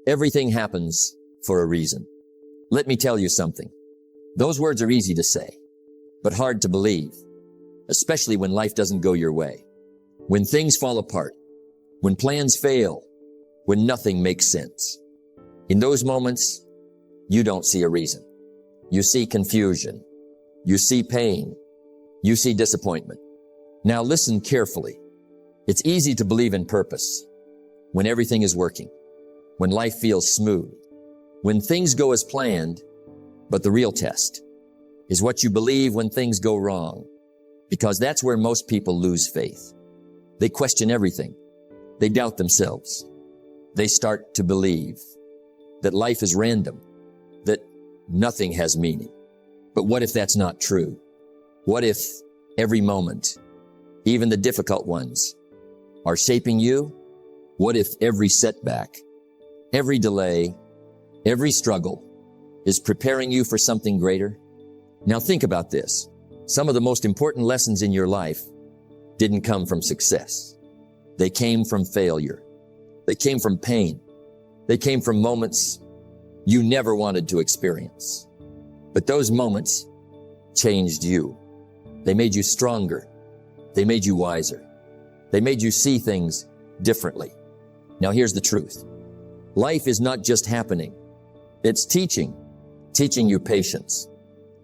Everything happens for a reason. Let me tell you something. Those words are easy to say, but hard to believe, especially when life doesn't go your way. When things fall apart, when plans fail, when nothing makes sense. In those moments, you don't see a reason. You see confusion. You see pain. You see disappointment. Now listen carefully. It's easy to believe in purpose when everything is working, when life feels smooth, when things go as planned, but the real test is what you believe when things go wrong, because that's where most people lose faith. They question everything. They doubt themselves. They start to believe that life is random, that nothing has meaning. But what if that's not true? What if every moment, even the difficult ones, are shaping you? What if every setback, every delay, every struggle is preparing you for something greater? Now think about this. Some of the most important lessons in your life didn't come from success. They came from failure. They came from pain. They came from moments you never wanted to experience. But those moments changed you. They made you stronger. They made you wiser. They made you see things differently. Now here's the truth. Life is not just happening. It's teaching you patience,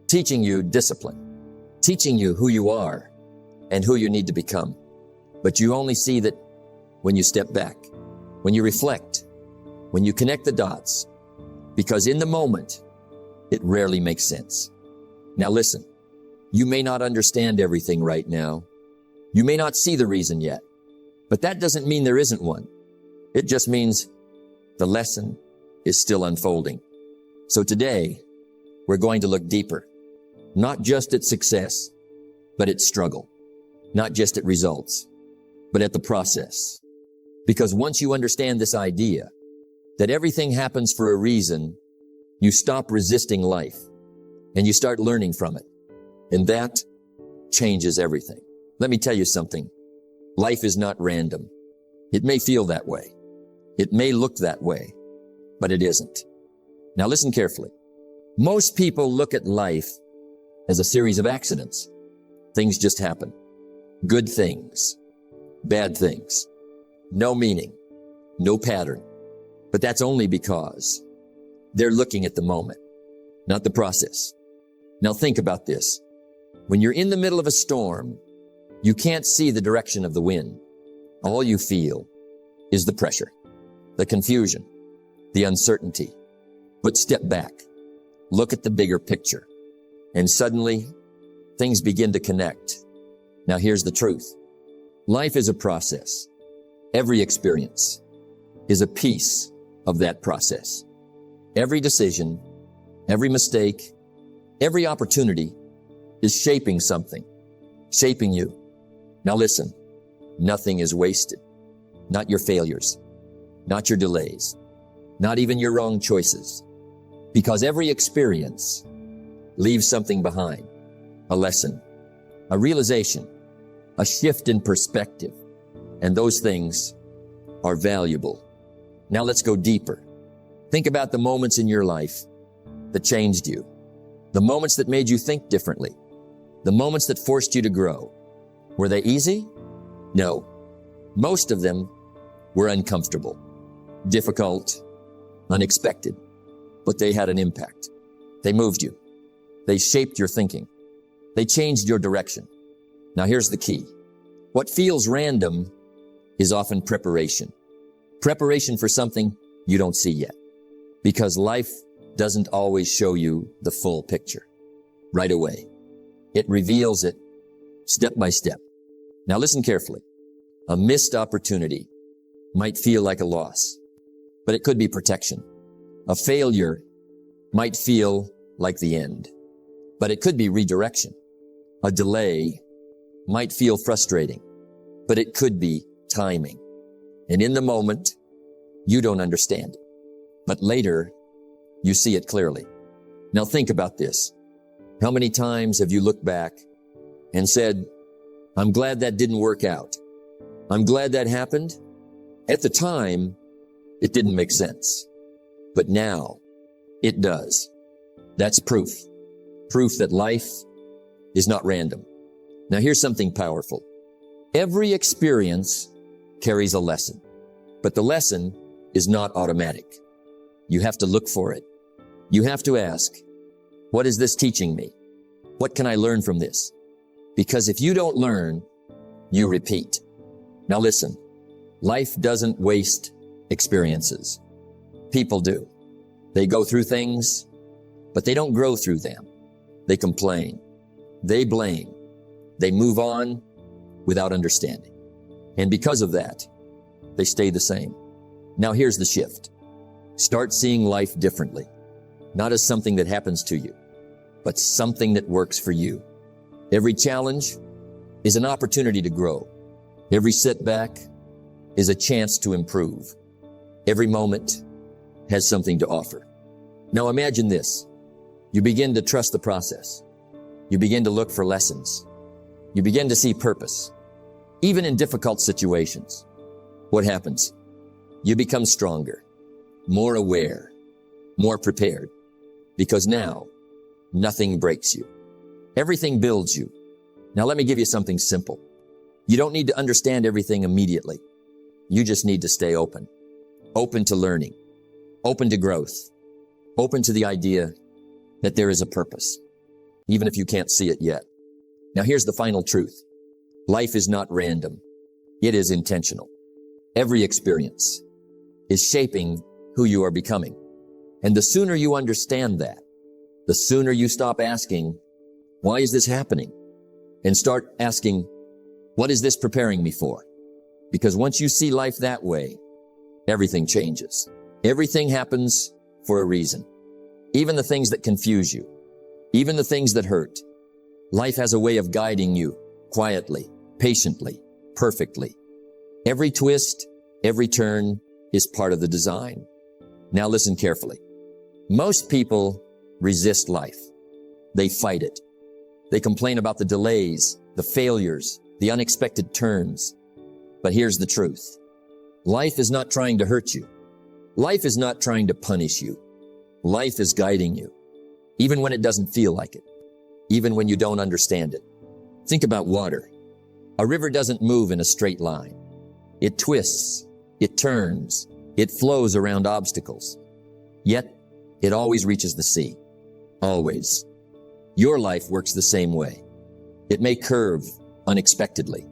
teaching you discipline, teaching you who you are and who you need to become. But you only see that when you step back, when you reflect, when you connect the dots, because in the moment, it rarely makes sense. Now listen, you may not understand everything right now. You may not see the reason yet, but that doesn't mean there isn't one. It just means the lesson is still unfolding. So today, we're going to look deeper, not just at success, but at struggle, not just at results, but at the process. Because once you understand this idea that everything happens for a reason, you stop resisting life and you start learning from it. And that changes everything. Let me tell you something. Life is not random. It may feel that way. It may look that way, but it isn't. Now listen carefully. Most people look at life as a series of accidents. Things just happen. Good things, bad things, no meaning, no pattern. But that's only because they're looking at the moment, not the process. Now think about this. When you're in the middle of a storm, you can't see the direction of the wind. All you feel is the pressure, the confusion, the uncertainty. But step back, look at the bigger picture, and suddenly things begin to connect. Now here's the truth. Life is a process. Every experience is a piece of that process. Every decision, every mistake, every opportunity is shaping something, shaping you. Now listen, nothing is wasted. Not your failures, not your delays, not even your wrong choices. Because every experience leaves something behind, a lesson, a realization, a shift in perspective. And those things are valuable. Now let's go deeper. Think about the moments in your life that changed you, the moments that made you think differently, the moments that forced you to grow. Were they easy? No. Most of them were uncomfortable, difficult, unexpected, but they had an impact. They moved you. They shaped your thinking. They changed your direction. Now here's the key. What feels random is often preparation. Preparation for something you don't see yet. Because life doesn't always show you the full picture right away. It reveals it step by step. Now listen carefully. A missed opportunity might feel like a loss, but it could be protection. A failure might feel like the end, but it could be redirection. A delay might feel frustrating, but it could be timing. And in the moment, you don't understand it, but later you see it clearly. Now think about this. How many times have you looked back and said, I'm glad that didn't work out. I'm glad that happened. At the time, it didn't make sense. But now it does. That's proof. Proof that life is not random. Now here's something powerful. Every experience carries a lesson, but the lesson is not automatic. You have to look for it. You have to ask, what is this teaching me? What can I learn from this? Because if you don't learn, you repeat. Now listen, life doesn't waste experiences. People do. They go through things, but they don't grow through them. They complain. They blame. They move on without understanding. And because of that, they stay the same. Now here's the shift. Start seeing life differently, not as something that happens to you, but something that works for you. Every challenge is an opportunity to grow. Every setback is a chance to improve. Every moment has something to offer. Now imagine this. You begin to trust the process. You begin to look for lessons. You begin to see purpose, even in difficult situations. What happens? You become stronger, more aware, more prepared, because now nothing breaks you. Everything builds you. Now let me give you something simple. You don't need to understand everything immediately. You just need to stay open. Open to learning, open to growth, open to the idea that there is a purpose, even if you can't see it yet. Now here's the final truth. Life is not random. It is intentional. Every experience is shaping who you are becoming. And the sooner you understand that, the sooner you stop asking, why is this happening? And start asking, what is this preparing me for? Because once you see life that way, everything changes. Everything happens for a reason. Even the things that confuse you, even the things that hurt. Life has a way of guiding you quietly, patiently, perfectly. Every twist, every turn is part of the design. Now listen carefully. Most people resist life. They fight it. They complain about the delays, the failures, the unexpected turns. But here's the truth. Life is not trying to hurt you. Life is not trying to punish you. Life is guiding you, even when it doesn't feel like it, even when you don't understand it. Think about water. A river doesn't move in a straight line. It twists, it turns, it flows around obstacles. Yet, it always reaches the sea. Always. Your life works the same way. It may curve unexpectedly.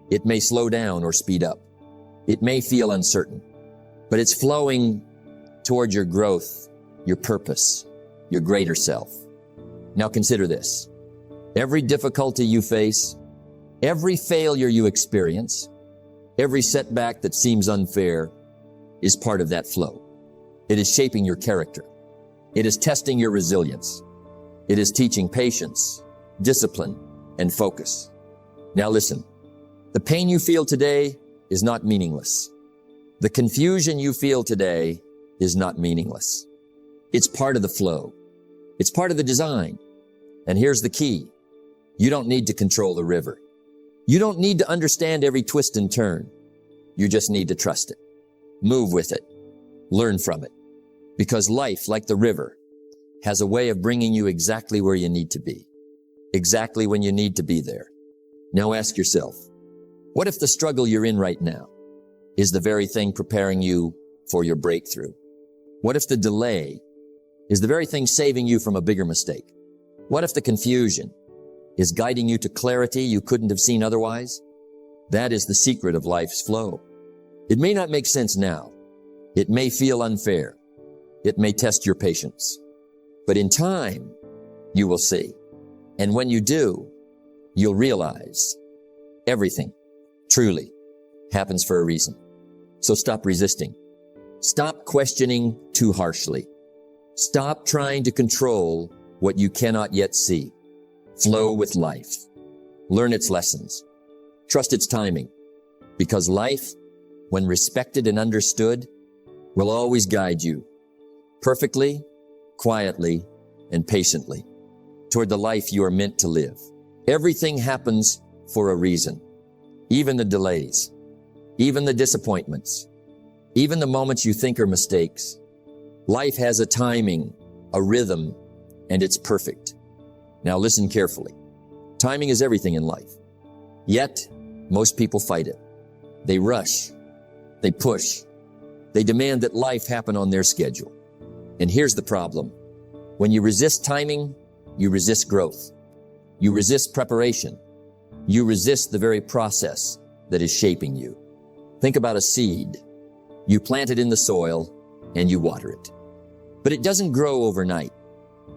It may slow down or speed up. It may feel uncertain, but it's flowing toward your growth, your purpose, your greater self. Now consider this. Every difficulty you face, every failure you experience, every setback that seems unfair is part of that flow. It is shaping your character. It is testing your resilience. It is teaching patience, discipline, and focus. Now listen, the pain you feel today is not meaningless. The confusion you feel today is not meaningless. It's part of the flow. It's part of the design. And here's the key. You don't need to control the river. You don't need to understand every twist and turn. You just need to trust it. Move with it. Learn from it. Because life, like the river, has a way of bringing you exactly where you need to be. Exactly when you need to be there. Now ask yourself, what if the struggle you're in right now is the very thing preparing you for your breakthrough? What if the delay is the very thing saving you from a bigger mistake? What if the confusion is guiding you to clarity you couldn't have seen otherwise? That is the secret of life's flow. It may not make sense now. It may feel unfair. It may test your patience. But in time, you will see. And when you do, you'll realize everything truly happens for a reason. So stop resisting. Stop questioning too harshly. Stop trying to control what you cannot yet see. Flow with life. Learn its lessons. Trust its timing. Because life, when respected and understood, will always guide you perfectly, quietly, and patiently toward the life you are meant to live. Everything happens for a reason. Even the delays, even the disappointments, even the moments you think are mistakes. Life has a timing, a rhythm, and it's perfect. Now listen carefully. Timing is everything in life. Yet, most people fight it. They rush. They push. They demand that life happen on their schedule. And here's the problem. When you resist timing, you resist growth. You resist preparation. You resist the very process that is shaping you. Think about a seed. You plant it in the soil and you water it. But it doesn't grow overnight.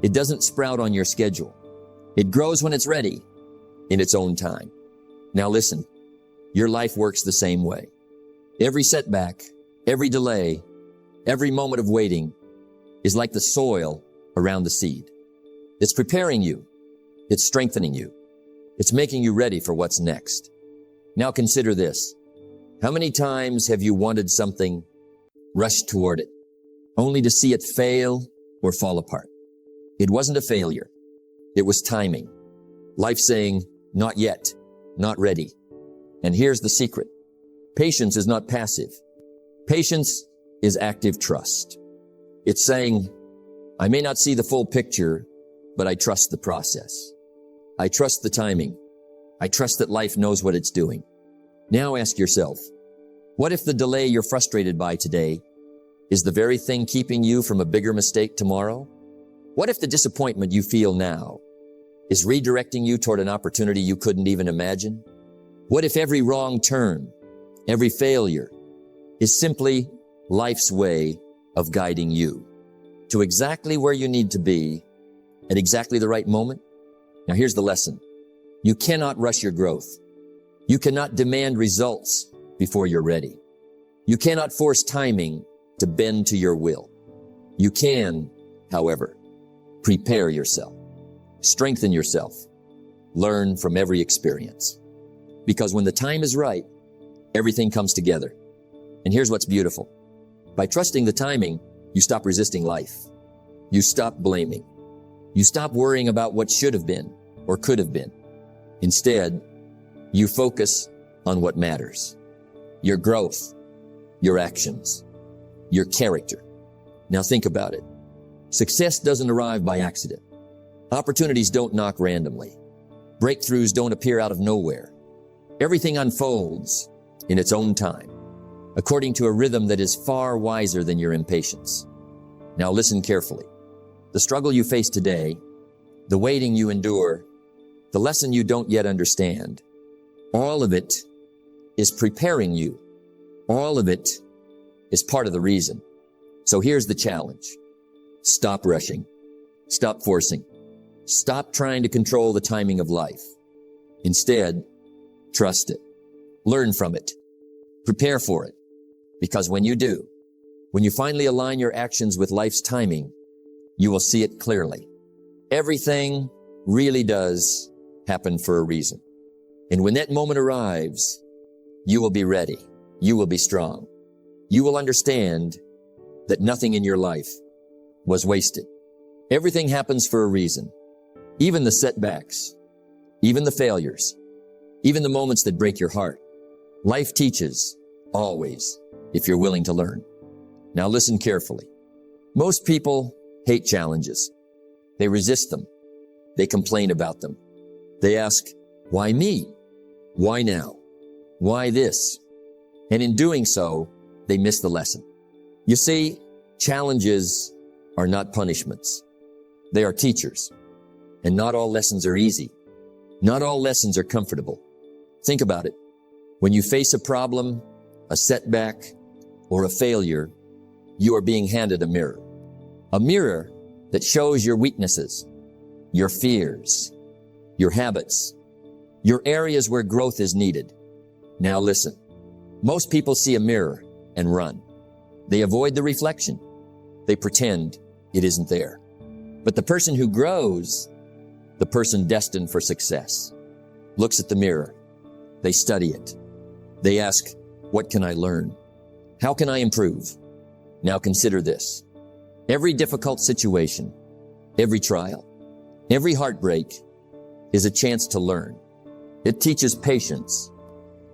It doesn't sprout on your schedule. It grows when it's ready, in its own time. Now listen, your life works the same way. Every setback, every delay, every moment of waiting is like the soil around the seed. It's preparing you. It's strengthening you. It's making you ready for what's next. Now consider this. How many times have you wanted something, rushed toward it, only to see it fail or fall apart? It wasn't a failure. It was timing. Life saying, not yet, not ready. And here's the secret. Patience is not passive. Patience is active trust. It's saying, I may not see the full picture, but I trust the process. I trust the timing. I trust that life knows what it's doing. Now ask yourself, what if the delay you're frustrated by today is the very thing keeping you from a bigger mistake tomorrow? What if the disappointment you feel now is redirecting you toward an opportunity you couldn't even imagine? What if every wrong turn, every failure is simply life's way of guiding you to exactly where you need to be at exactly the right moment? Now here's the lesson. You cannot rush your growth. You cannot demand results before you're ready. You cannot force timing to bend to your will. You can, however, prepare yourself, strengthen yourself, learn from every experience. Because when the time is right, everything comes together. And here's what's beautiful. By trusting the timing, you stop resisting life. You stop blaming. You stop worrying about what should have been or could have been. Instead, you focus on what matters. Your growth, your actions, your character. Now think about it. Success doesn't arrive by accident. Opportunities don't knock randomly. Breakthroughs don't appear out of nowhere. Everything unfolds in its own time, according to a rhythm that is far wiser than your impatience. Now listen carefully. The struggle you face today, the waiting you endure, the lesson you don't yet understand, all of it is preparing you. All of it is part of the reason. So here's the challenge. Stop rushing. Stop forcing. Stop trying to control the timing of life. Instead, trust it. Learn from it. Prepare for it. Because when you do, when you finally align your actions with life's timing, you will see it clearly. Everything really does happen for a reason. And when that moment arrives, you will be ready. You will be strong. You will understand that nothing in your life was wasted. Everything happens for a reason. Even the setbacks, even the failures, even the moments that break your heart. Life teaches, always, if you're willing to learn. Now listen carefully. Most people hate challenges. They resist them. They complain about them. They ask, why me? Why now? Why this? And in doing so, they miss the lesson. You see, challenges are not punishments. They are teachers. And not all lessons are easy. Not all lessons are comfortable. Think about it. When you face a problem, a setback, or a failure, you are being handed a mirror. A mirror that shows your weaknesses, your fears, your habits, your areas where growth is needed. Now listen. Most people see a mirror and run. They avoid the reflection. They pretend it isn't there. But the person who grows, the person destined for success, looks at the mirror. They study it. They ask, what can I learn? How can I improve? Now consider this. Every difficult situation, every trial, every heartbreak is a chance to learn. It teaches patience.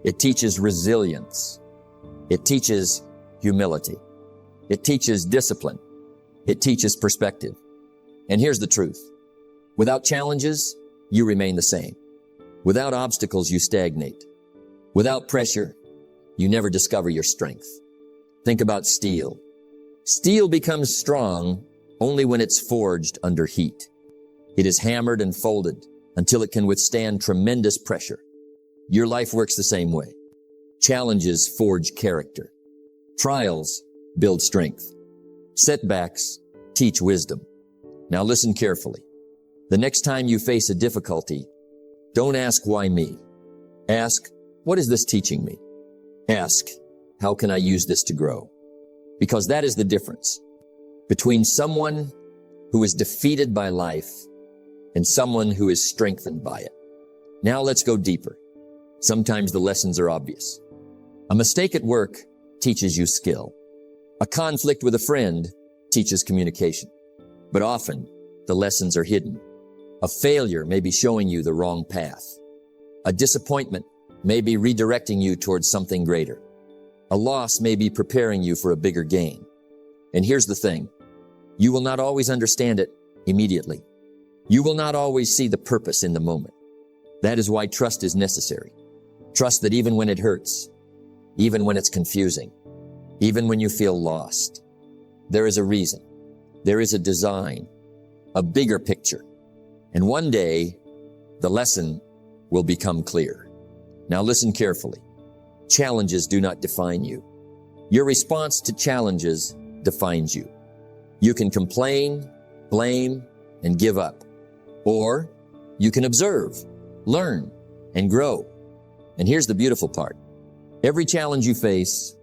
It teaches resilience. It teaches humility. It teaches discipline. It teaches perspective. And here's the truth. Without challenges, you remain the same. Without obstacles, you stagnate. Without pressure, you never discover your strength. Think about steel. Steel becomes strong only when it's forged under heat. It is hammered and folded until it can withstand tremendous pressure. Your life works the same way. Challenges forge character. Trials build strength. Setbacks teach wisdom. Now listen carefully. The next time you face a difficulty, don't ask why me. Ask, what is this teaching me? Ask, how can I use this to grow? Because that is the difference between someone who is defeated by life and someone who is strengthened by it. Now let's go deeper. Sometimes the lessons are obvious. A mistake at work teaches you skill. A conflict with a friend teaches communication. But often, the lessons are hidden. A failure may be showing you the wrong path. A disappointment may be redirecting you towards something greater. A loss may be preparing you for a bigger gain. And here's the thing. You will not always understand it immediately. You will not always see the purpose in the moment. That is why trust is necessary. Trust that even when it hurts, even when it's confusing, even when you feel lost, there is a reason. There is a design, a bigger picture. And one day, the lesson will become clear. Now listen carefully. Challenges do not define you. Your response to challenges defines you. You can complain, blame, and give up. Or you can observe, learn, and grow. And here's the beautiful part. Every challenge you face,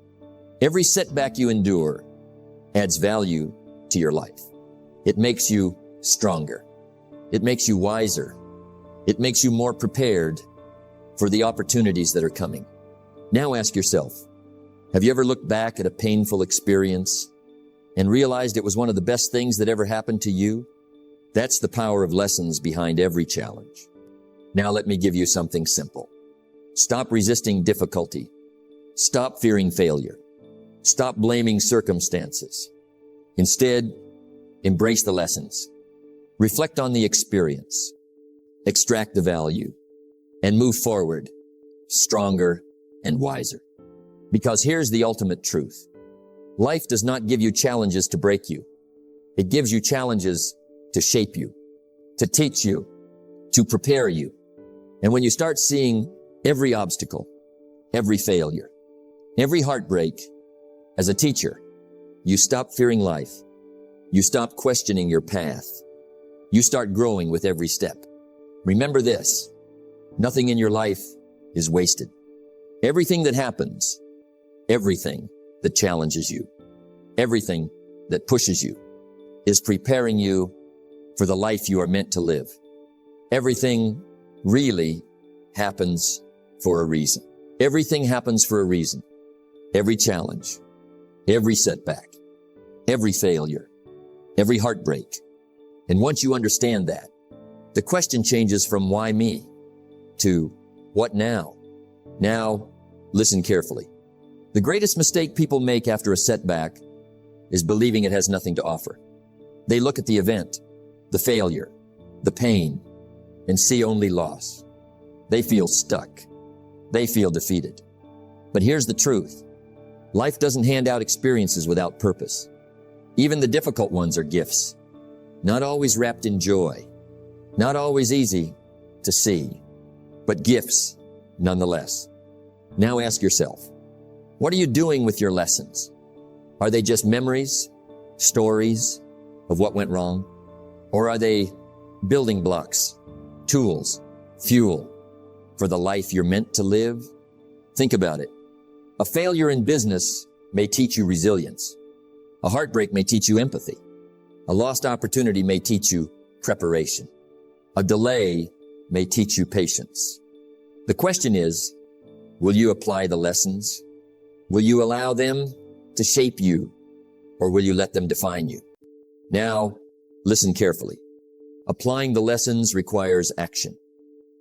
every setback you endure, adds value to your life. It makes you stronger. It makes you wiser. It makes you more prepared for the opportunities that are coming. Now ask yourself, have you ever looked back at a painful experience and realized it was one of the best things that ever happened to you? That's the power of lessons behind every challenge. Now let me give you something simple. Stop resisting difficulty. Stop fearing failure. Stop blaming circumstances. Instead, embrace the lessons. Reflect on the experience. Extract the value. And move forward, stronger and wiser. Because here's the ultimate truth. Life does not give you challenges to break you. It gives you challenges to shape you, to teach you, to prepare you. And when you start seeing every obstacle, every failure, every heartbreak as a teacher, you stop fearing life. You stop questioning your path. You start growing with every step. Remember this, nothing in your life is wasted. Everything that happens, everything that challenges you, everything that pushes you is preparing you for the life you are meant to live. Everything really happens for a reason. Everything happens for a reason. Every challenge, every setback, every failure, every heartbreak. And once you understand that, the question changes from why me to what now? Now, listen carefully. The greatest mistake people make after a setback is believing it has nothing to offer. They look at the event, the failure, the pain, and see only loss. They feel stuck. They feel defeated. But here's the truth. Life doesn't hand out experiences without purpose. Even the difficult ones are gifts, not always wrapped in joy, not always easy to see, but gifts nonetheless. Now ask yourself, what are you doing with your lessons? Are they just memories, stories of what went wrong? Or are they building blocks, tools, fuel for the life you're meant to live? Think about it. A failure in business may teach you resilience. A heartbreak may teach you empathy. A lost opportunity may teach you preparation. A delay may teach you patience. The question is, will you apply the lessons? Will you allow them to shape you, or will you let them define you? Now, listen carefully. Applying the lessons requires action.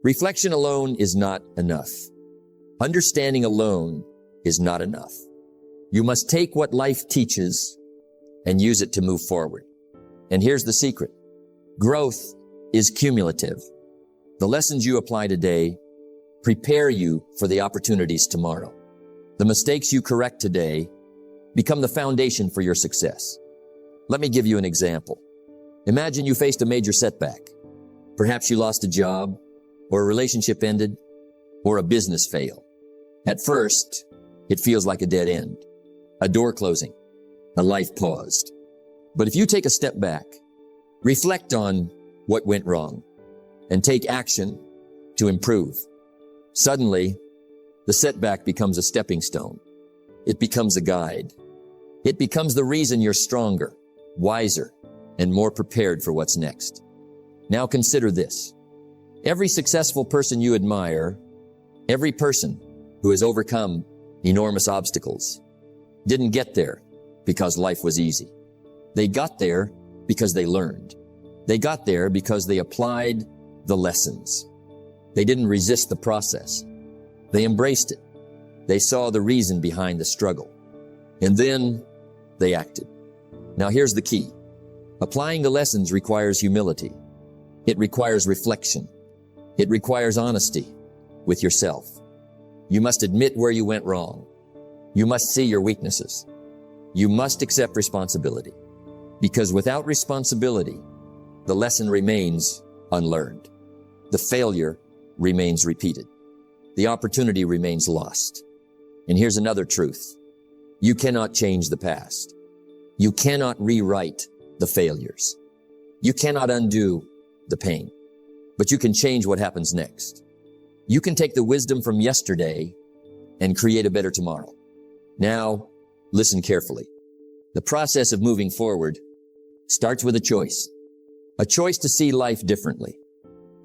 Reflection alone is not enough. Understanding alone is not enough. You must take what life teaches and use it to move forward. And here's the secret. Growth is cumulative. The lessons you apply today prepare you for the opportunities tomorrow. The mistakes you correct today become the foundation for your success. Let me give you an example. Imagine you faced a major setback. Perhaps you lost a job, or a relationship ended, or a business failed. At first, it feels like a dead end, a door closing, a life paused. But if you take a step back, reflect on what went wrong, and take action to improve, suddenly, the setback becomes a stepping stone. It becomes a guide. It becomes the reason you're stronger, wiser, and more prepared for what's next. Now consider this. Every successful person you admire, every person who has overcome enormous obstacles, didn't get there because life was easy. They got there because they learned. They got there because they applied the lessons. They didn't resist the process. They embraced it. They saw the reason behind the struggle. And then they acted. Now here's the key. Applying the lessons requires humility. It requires reflection. It requires honesty with yourself. You must admit where you went wrong. You must see your weaknesses. You must accept responsibility. Because without responsibility, the lesson remains unlearned. The failure remains repeated. The opportunity remains lost. And here's another truth. You cannot change the past. You cannot rewrite the failures. You cannot undo the pain. But you can change what happens next. You can take the wisdom from yesterday and create a better tomorrow. Now, listen carefully. The process of moving forward starts with a choice. A choice to see life differently.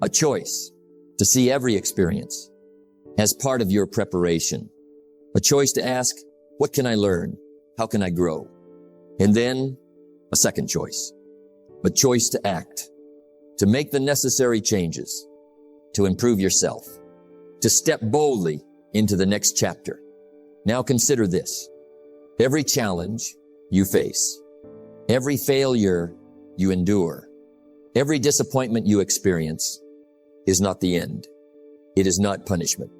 A choice to see every experience as part of your preparation. A choice to ask, what can I learn? How can I grow? And then a second choice. A choice to act, to make the necessary changes, to improve yourself, to step boldly into the next chapter. Now consider this. Every challenge you face, every failure you endure, every disappointment you experience is not the end. It is not punishment.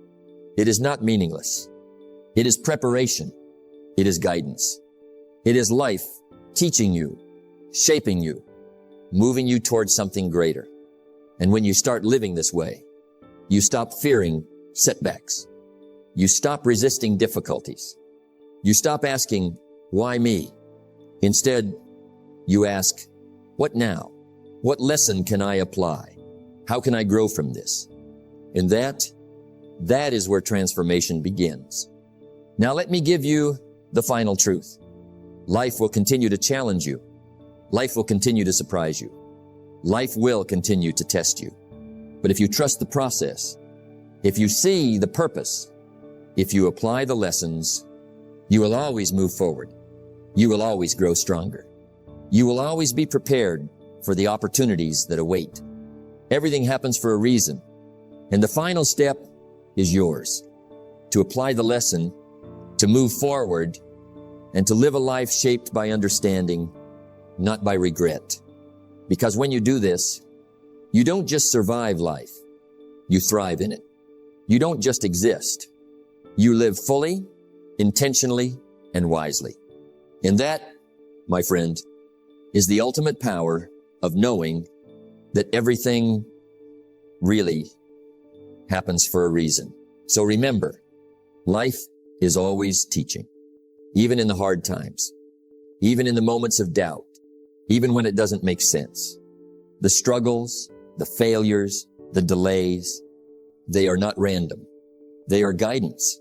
It is not meaningless. It is preparation. It is guidance. It is life teaching you, shaping you, moving you towards something greater. And when you start living this way, you stop fearing setbacks. You stop resisting difficulties. You stop asking, why me? Instead, you ask, what now? What lesson can I apply? How can I grow from this? And that is where transformation begins. Now let me give you the final truth. Life will continue to challenge you. Life will continue to surprise you. Life will continue to test you. But if you trust the process, if you see the purpose, if you apply the lessons, you will always move forward. You will always grow stronger. You will always be prepared for the opportunities that await. Everything happens for a reason. And the final step is yours. To apply the lesson, to move forward, and to live a life shaped by understanding, not by regret. Because when you do this, you don't just survive life, you thrive in it. You don't just exist. You live fully, intentionally, and wisely. And that, my friend, is the ultimate power of knowing that everything really happens for a reason. So remember, life is always teaching, even in the hard times, even in the moments of doubt, even when it doesn't make sense. The struggles, the failures, the delays, they are not random. They are guidance.